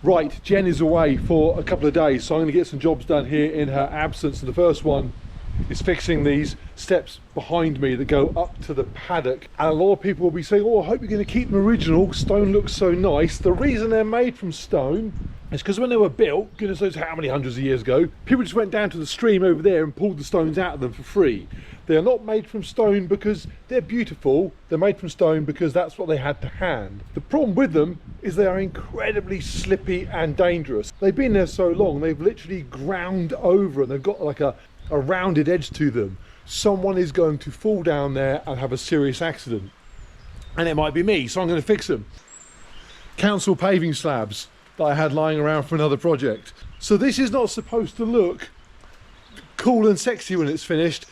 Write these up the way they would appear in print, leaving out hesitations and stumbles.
Right, Jen is away for a couple of days, so I'm going to get some jobs done here in her absence. And the first one is fixing these steps behind me that go up to the paddock. And a lot of people will be saying, oh, I hope you're going to keep them original. Stone looks so nice. The reason they're made from stone is because when they were built, goodness knows how many hundreds of years ago, people just went down to the stream over there and pulled the stones out of them for free. They are not made from stone because they're beautiful. They're made from stone because that's what they had to hand. The problem with them is they are incredibly slippy and dangerous. They've been there so long, they've literally ground over and they've got like a rounded edge to them. Someone is going to fall down there and have a serious accident. And it might be me, so I'm going to fix them. Council paving slabs that I had lying around for another project. So this is not supposed to look cool and sexy when it's finished.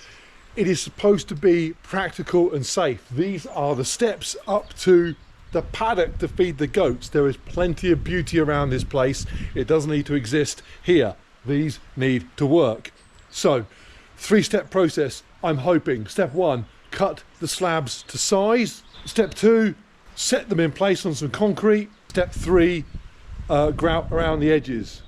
It is supposed to be practical and safe. These are the steps up to the paddock to feed the goats. There is plenty of beauty around this place. It doesn't need to exist here. These need to work. So, three-step process, I'm hoping. Step one, cut the slabs to size. Step two, set them in place on some concrete. Step three, grout around the edges.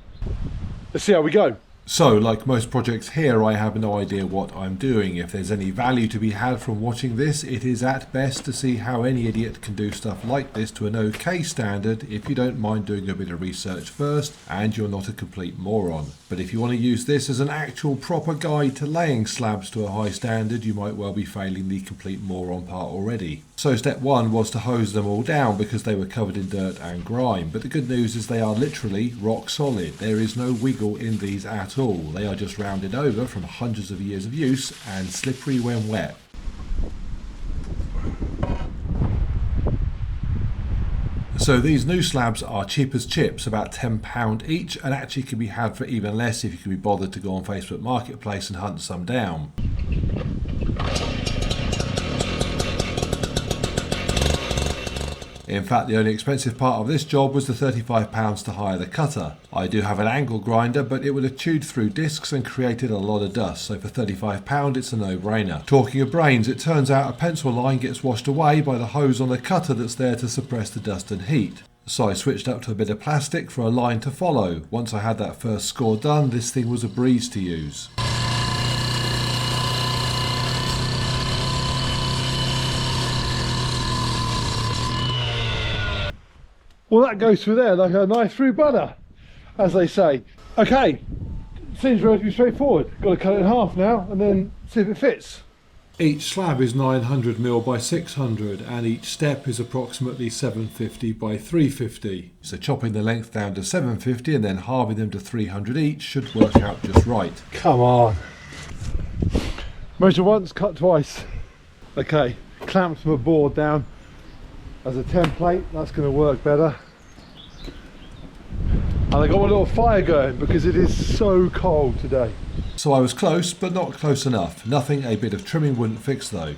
Let's see how we go. So, like most projects here, I have no idea what I'm doing. If there's any value to be had from watching this, it is at best to see how any idiot can do stuff like this to an okay standard if you don't mind doing a bit of research first and you're not a complete moron. But if you want to use this as an actual proper guide to laying slabs to a high standard, you might well be failing the complete moron part already. So step one was to hose them all down because they were covered in dirt and grime. But the good news is they are literally rock solid. There is no wiggle in these at all. They are just rounded over from hundreds of years of use and slippery when wet. So these new slabs are cheap as chips, about £10 each, and actually can be had for even less if you can be bothered to go on Facebook Marketplace and hunt some down. In fact, the only expensive part of this job was the £35 to hire the cutter. I do have an angle grinder, but it would have chewed through discs and created a lot of dust, so for £35 it's a no-brainer. Talking of brains, it turns out a pencil line gets washed away by the hose on the cutter that's there to suppress the dust and heat. So I switched up to a bit of plastic for a line to follow. Once I had that first score done, this thing was a breeze to use. Well, that goes through there like a knife through butter, as they say. Okay, seems relatively straightforward. Got to cut it in half now and then see if it fits. Each slab is 900mm by 600 and each step is approximately 750 by 350. So chopping the length down to 750 and then halving them to 300 each should work out just right. Come on. Measure once, cut twice. Okay, clamp from a board down as a template, that's going to work better. And I got my little fire going because it is so cold today. So I was close, but not close enough. Nothing a bit of trimming wouldn't fix though.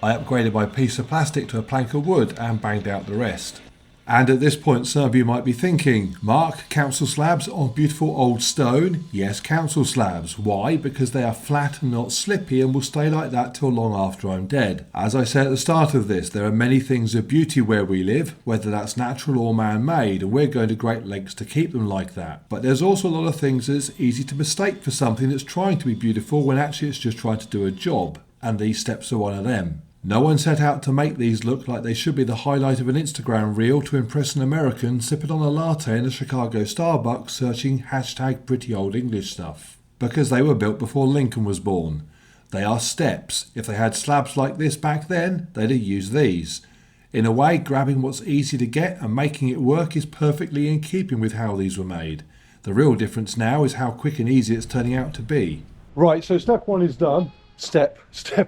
I upgraded my piece of plastic to a plank of wood and banged out the rest. And at this point some of you might be thinking, Mark, council slabs on beautiful old stone? Yes, council slabs. Why? Because they are flat and not slippy and will stay like that till long after I'm dead. As I said at the start of this, there are many things of beauty where we live, whether that's natural or man-made, and we're going to great lengths to keep them like that. But there's also a lot of things that's easy to mistake for something that's trying to be beautiful when actually it's just trying to do a job, and these steps are one of them. No one set out to make these look like they should be the highlight of an Instagram reel to impress an American sipping on a latte in a Chicago Starbucks searching hashtag pretty old English stuff. Because they were built before Lincoln was born. They are steps. If they had slabs like this back then, they'd have used these. In a way, grabbing what's easy to get and making it work is perfectly in keeping with how these were made. The real difference now is how quick and easy it's turning out to be. Right, so step one is done. Step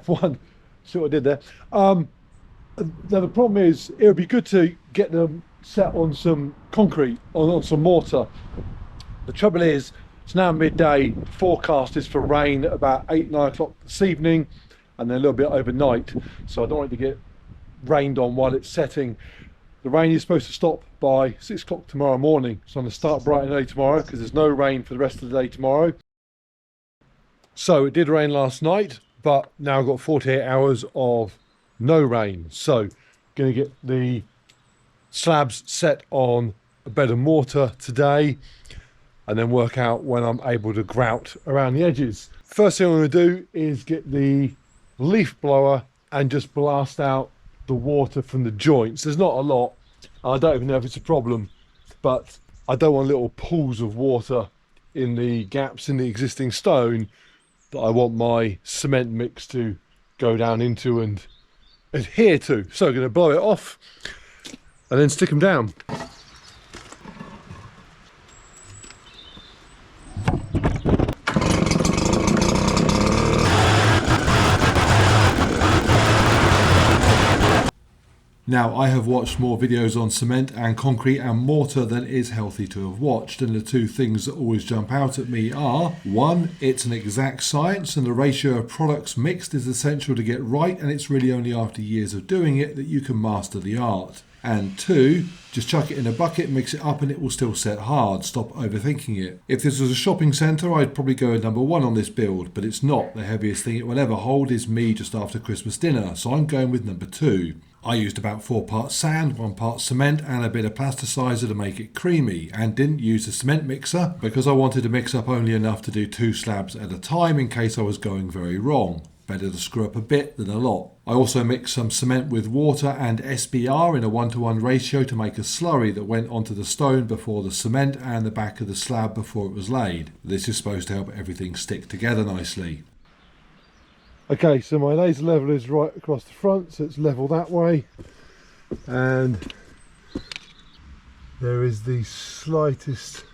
one. See what I did there. Now the problem is it would be good to get them set on some concrete, on some mortar. The trouble is it's now midday, forecast is for rain about 8-9 o'clock this evening and then a little bit overnight, so I don't want it to get rained on while it's setting. The rain is supposed to stop by 6 o'clock tomorrow morning, so I'm going to start bright and early tomorrow because there's no rain for the rest of the day tomorrow. So it did rain last night, but now I've got 48 hours of no rain. So going to get the slabs set on a bed of mortar today and then work out when I'm able to grout around the edges. First thing I'm going to do is get the leaf blower and just blast out the water from the joints. There's not a lot. I don't even know if it's a problem, but I don't want little pools of water in the gaps in the existing stone that I want my cement mix to go down into and adhere to. So I'm going to blow it off and then stick them down. Now, I have watched more videos on cement and concrete and mortar than is healthy to have watched, and the two things that always jump out at me are: one, it's an exact science and the ratio of products mixed is essential to get right, and it's really only after years of doing it that you can master the art. And two, just chuck it in a bucket, mix it up and it will still set hard. Stop overthinking it. If this was a shopping centre, I'd probably go at number one on this build, but it's not. The heaviest thing it will ever hold is me just after Christmas dinner, so I'm going with number two. I used about 4 parts sand, 1 part cement and a bit of plasticizer to make it creamy, and didn't use a cement mixer because I wanted to mix up only enough to do 2 slabs at a time in case I was going very wrong. Better to screw up a bit than a lot. I also mixed some cement with water and SBR in a 1-to-1 ratio to make a slurry that went onto the stone before the cement and the back of the slab before it was laid. This is supposed to help everything stick together nicely. Okay, so my laser level is right across the front, so it's level that way, and there is the slightest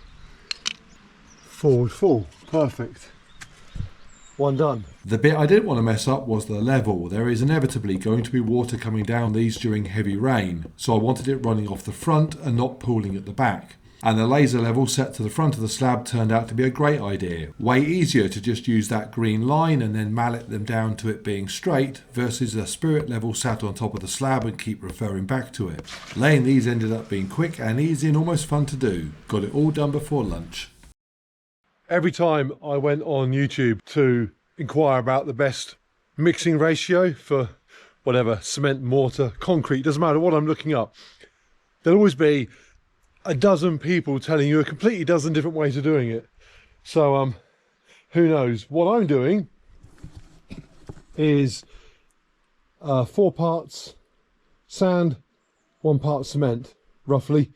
forward fall. Perfect. One done. The bit I didn't want to mess up was the level. There is inevitably going to be water coming down these during heavy rain, so I wanted it running off the front and not pooling at the back. And the laser level set to the front of the slab turned out to be a great idea. Way easier to just use that green line and then mallet them down to it being straight versus a spirit level sat on top of the slab and keep referring back to it. Laying these ended up being quick and easy and almost fun to do. Got it all done before lunch. Every time I went on YouTube to inquire about the best mixing ratio for whatever, cement, mortar, concrete, doesn't matter what I'm looking up, there'll always be a dozen people telling you a completely dozen different ways of doing it. So who knows? What I'm doing is 4 parts sand, 1 part cement, roughly.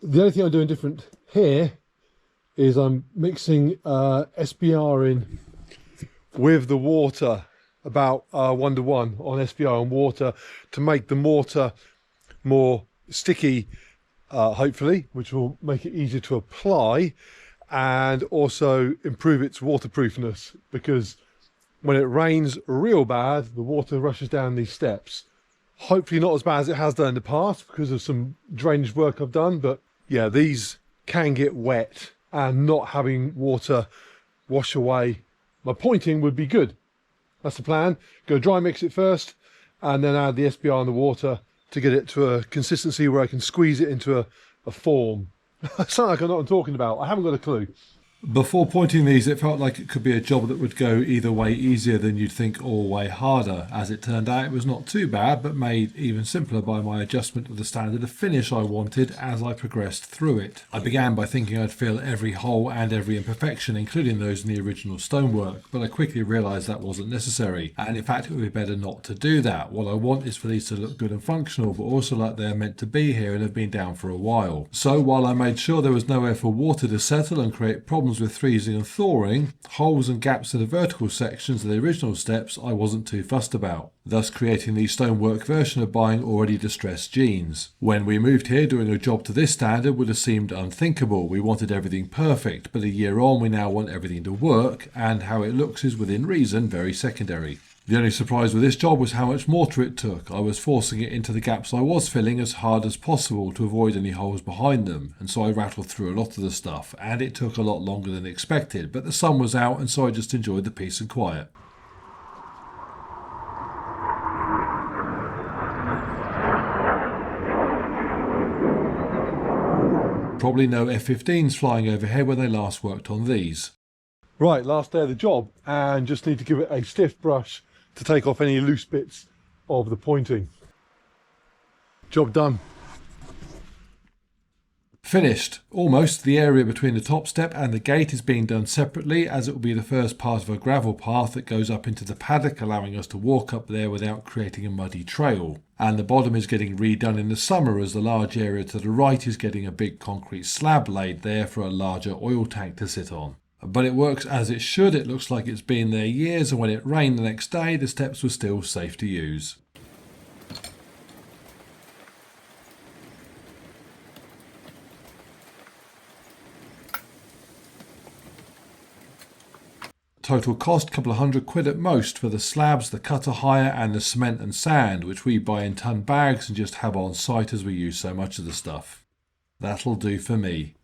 The only thing I'm doing different here is I'm mixing SBR in with the water, about 1-to-1 on SBR and water, to make the mortar more sticky, hopefully, which will make it easier to apply and also improve its waterproofness, because when it rains real bad, the water rushes down these steps. Hopefully not as bad as it has done in the past because of some drainage work I've done, but yeah, these can get wet, and not having water wash away my pointing would be good. That's the plan. Go dry mix it first and then add the SBR and the water to get it to a consistency where I can squeeze it into a form. I sound like I know what I'm talking about. I haven't got a clue. Before pointing these, it felt like it could be a job that would go either way easier than you'd think or way harder. As it turned out, it was not too bad, but made even simpler by my adjustment of the standard of finish I wanted as I progressed through it. I began by thinking I'd fill every hole and every imperfection, including those in the original stonework, but I quickly realised that wasn't necessary, and in fact it would be better not to do that. What I want is for these to look good and functional, but also like they're meant to be here and have been down for a while. So while I made sure there was nowhere for water to settle and create problems with freezing and thawing, holes and gaps in the vertical sections of the original steps I wasn't too fussed about, thus creating the stonework version of buying already distressed jeans. When we moved here, doing a job to this standard would have seemed unthinkable. We wanted everything perfect, but a year on we now want everything to work, and how it looks is within reason very secondary. The only surprise with this job was how much mortar it took. I was forcing it into the gaps I was filling as hard as possible to avoid any holes behind them, and so I rattled through a lot of the stuff, and it took a lot longer than expected, but the sun was out and so I just enjoyed the peace and quiet. Probably no F-15s flying overhead when they last worked on these. Right, last day of the job, and just need to give it a stiff brush to take off any loose bits of the pointing. Job done. Finished. Almost. The area between the top step and the gate is being done separately, as it will be the first part of a gravel path that goes up into the paddock, allowing us to walk up there without creating a muddy trail. And the bottom is getting redone in the summer, as the large area to the right is getting a big concrete slab laid there for a larger oil tank to sit on. But it works as it should. It looks like it's been there years, and when it rained the next day the steps were still safe to use. Total cost, couple of £100 at most for the slabs, the cutter hire and the cement and sand, which we buy in ton bags and just have on site as we use so much of the stuff. That'll do for me.